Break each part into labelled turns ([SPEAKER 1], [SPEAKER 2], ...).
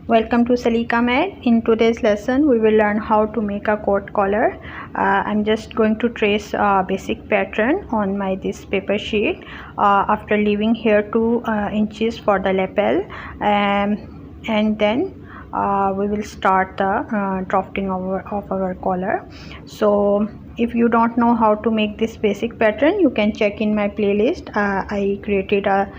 [SPEAKER 1] Welcome to Salika Med. In today's lesson we will learn how to make a coat collar. I'm just going to trace a basic pattern on my this paper sheet after leaving here 2 inches for the lapel, and then we will start the drafting of our collar. So if you don't know how to make this basic pattern, you can check in my playlist. I created a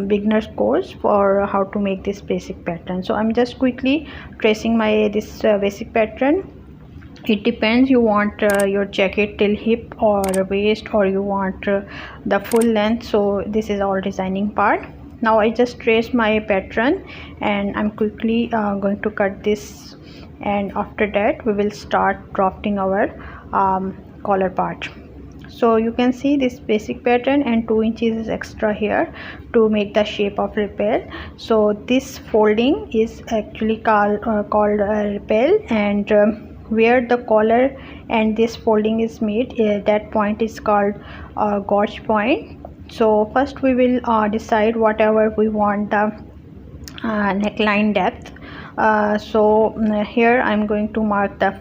[SPEAKER 1] beginner's course for how to make this basic pattern. So I'm just quickly tracing my this basic pattern. It depends, you want your jacket till hip or waist, or you want the full length. So this is all designing part. Now I just trace my pattern and I'm quickly going to cut this, and after that we will start drafting our collar part. So you can see this basic pattern, and 2 inches is extra here to make the shape of lapel. So this folding is actually called lapel, and where the collar and this folding is made, that point is called gauge point. So first we will decide whatever we want the neckline depth. Here I'm going to mark the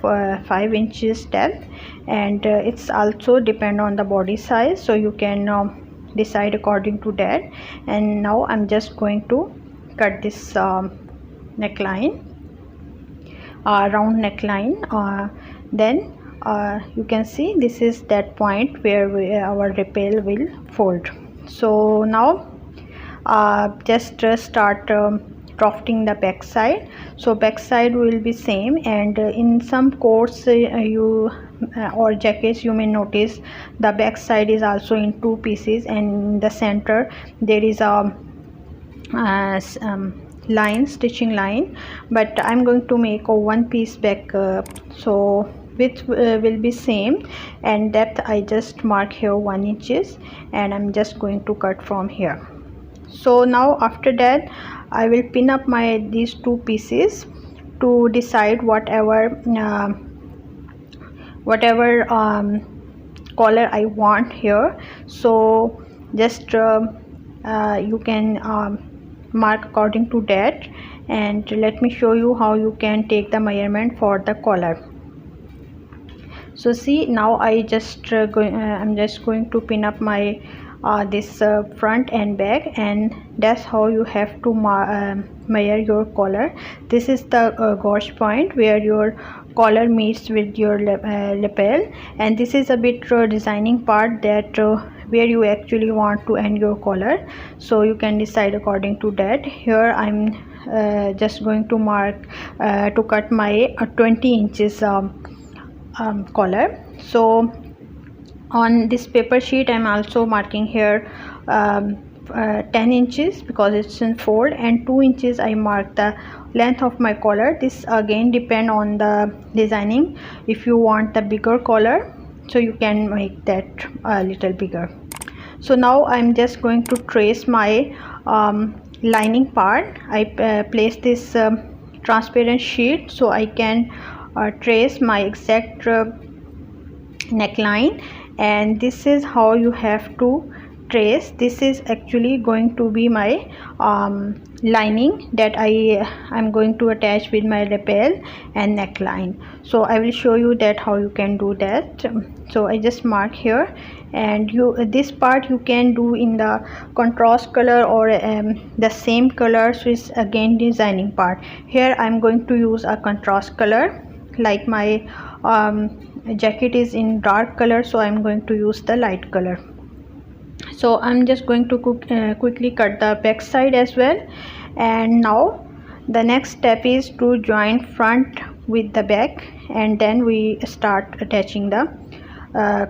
[SPEAKER 1] 5 inches depth, and it's also depend on the body size, so you can decide according to that. And now I'm just going to cut this neckline, round neckline. Then you can see this is that point where our lapel will fold. So now just start drafting the back side. So back side will be same, and in some coats or jackets you may notice the back side is also in 2 pieces, and in the center there is a stitching line, but I'm going to make a 1 piece back. So width will be same, and depth I just mark here 1 inches, and I'm just going to cut from here. So now after that I will pin up these 2 pieces to decide whatever collar I want here. So just you can mark according to that, and let me show you how you can take the measurement for the collar. So see, now I'm just going to pin up my this front and back, and that's how you have to measure your collar. This is the gauge point where your collar meets with your lapel, and this is a bit designing part that where you actually want to end your collar. So you can decide according to that. Here I'm just going to mark to cut my 20 inches collar. So on this paper sheet I'm also marking here 10 inches because it's in fold, and 2 inches I mark the length of my collar. This again depend on the designing. If you want the bigger collar, so you can make that a little bigger. So now I'm just going to trace my lining part. I place this transparent sheet so I can trace my exact neckline, and this is how you have to trace. This is actually going to be my lining that I'm going to attach with my lapel and neckline. So I will show you that how you can do that. So I just mark here, and this part you can do in the contrast color or the same color. So it's again designing part. Here I'm going to use a contrast color, like my jacket is in dark color, so I'm going to use the light color. So I'm just going to quickly cut the back side as well. And now the next step is to join front with the back, and then we start attaching the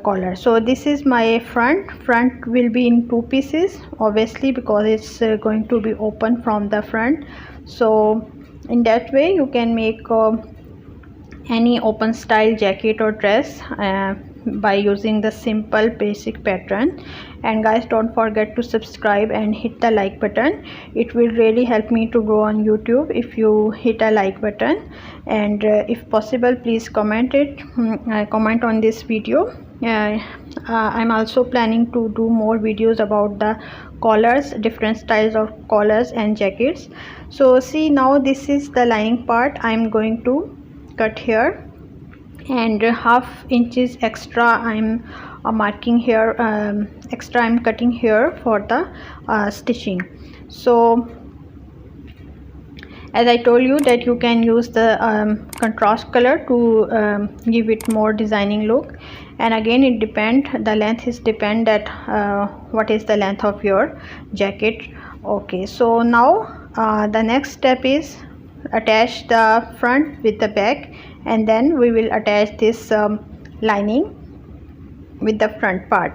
[SPEAKER 1] collar. So this is my front will be in 2 pieces, obviously, because it's going to be open from the front. So in that way you can make any open style jacket or dress by using the simple basic pattern. And guys, don't forget to subscribe and hit the like button. It will really help me to grow on YouTube if you hit a like button, and if possible please comment on this video. I'm also planning to do more videos about the collars, different styles of collars and jackets. So see, now this is the lining part. I'm going to cut here, and half inches extra I'm marking here, extra I'm cutting here for the stitching. So as I told you that you can use the contrast color to give it more designing look, and again it depend, the length is depend that what is the length of your jacket. Okay, so now the next step is attach the front with the back, and then we will attach this lining with the front part.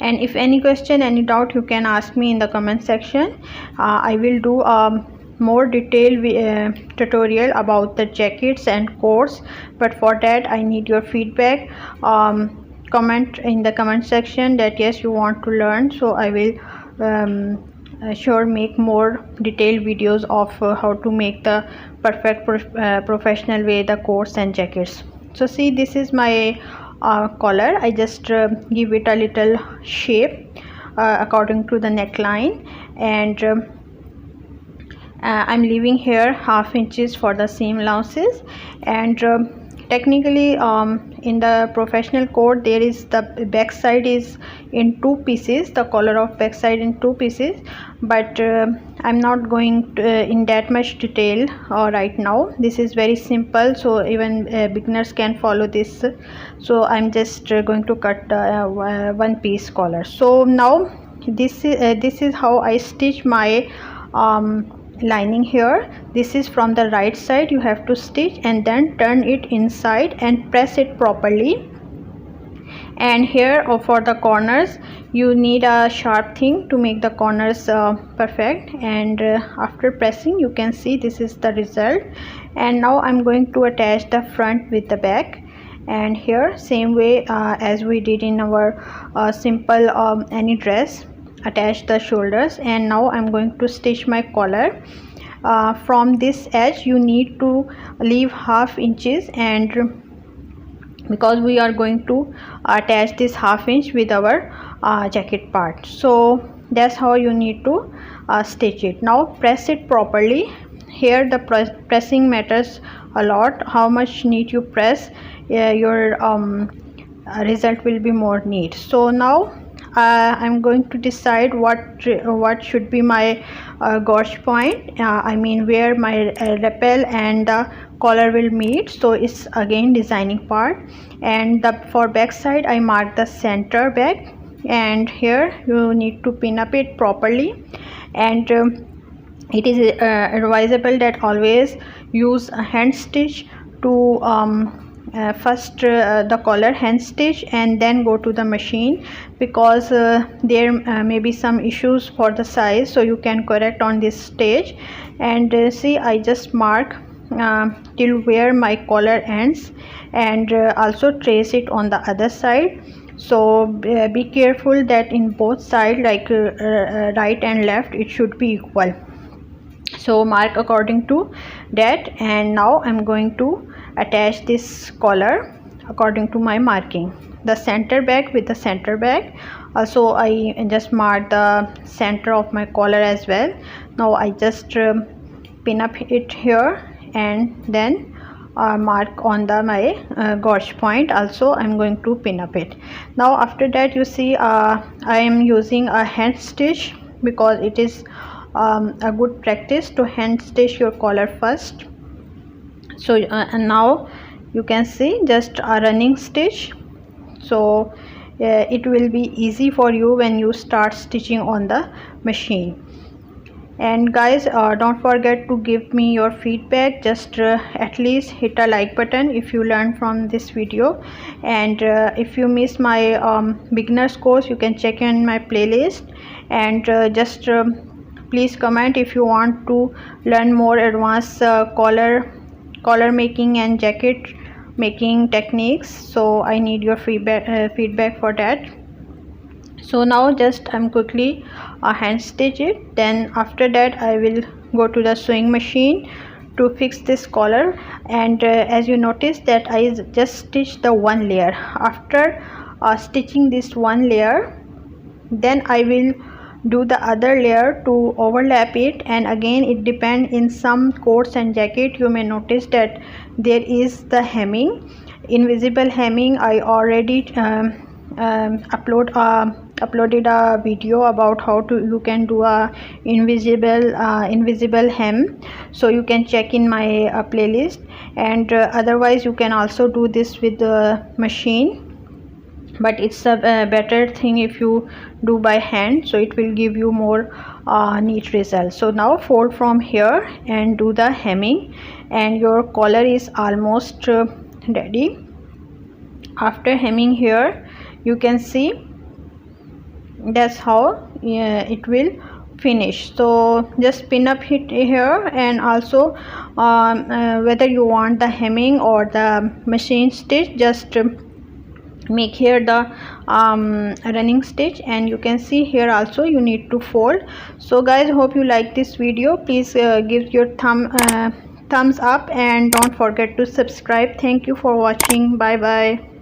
[SPEAKER 1] And if any question, any doubt, you can ask me in the comment section. I will do a more detailed tutorial about the jackets and coats, but for that I need your feedback. Comment in the comment section that yes, you want to learn, so I will sure make more detailed videos of how to make the perfect professional way the coats and jackets. So see, this is my collar. I just give it a little shape according to the neckline, and I'm leaving here half inches for the seam allowances. And technically in the professional coat there is the back side is in two pieces, the collar of back side in two pieces, but I'm not going to, in that much detail right now. This is very simple, so even beginners can follow this. So I'm just going to cut one piece collar. So now this is how I stitch my lining here. This is from the right side, you have to stitch and then turn it inside and press it properly. And here for the corners you need a sharp thing to make the corners perfect, and after pressing you can see this is the result. And now I'm going to attach the front with the back, and here same way as we did in our simple any dress, attach the shoulders. And now I'm going to stitch my collar. From this edge you need to leave half inches, and because we are going to attach this half inch with our jacket part, so that's how you need to stitch it. Now press it properly. Here the pressing matters a lot. How much need you press, your result will be more neat. So now I'm going to decide what should be my gauge point, I mean where my lapel and the collar will meet. So it's again designing part, and for back side I mark the center back, and here you need to pin up it properly. And it is advisable that always use a hand stitch to first the collar hand stitch and then go to the machine, because there may be some issues for the size, so you can correct on this stage. And see, I just mark till where my collar ends, and also trace it on the other side. So be careful that in both sides, like right and left, it should be equal. So mark according to that. And now I'm going to attach this collar according to my marking, the center back with the center back. Also I just mark the center of my collar as well. Now I just pin up it here, and then mark on the my gauge point also I'm going to pin up it. Now after that you see I am using a hand stitch, because it is a good practice to hand stitch your collar first. So and now you can see just a running stitch, so it will be easy for you when you start stitching on the machine. And guys, don't forget to give me your feedback. Just at least hit a like button if you learned from this video. And if you miss my beginners course, you can check in my playlist. And just please comment if you want to learn more advanced collar making and jacket making techniques. So I need your feedback for that. So now just I'm quickly hand stitch it. Then after that I will go to the sewing machine to fix this collar. And as you notice that I just stitched the one layer. After stitching this one layer, then I will do the other layer to overlap it. And again, it depends, in some coats and jacket you may notice that there is the hemming, invisible hemming. I already uploaded a video about how to you can do a invisible hem, so you can check in my playlist. And otherwise you can also do this with the machine, but it's a better thing if you do by hand, so it will give you more neat results. So now fold from here and do the hemming, and your collar is almost ready. After hemming here, you can see that's how it will finish. So just pin up it here, and also whether you want the hemming or the machine stitch, just make here the running stitch. And you can see here also you need to fold. So guys, hope you like this video. Please give your thumbs up, and don't forget to subscribe. Thank you for watching. Bye bye.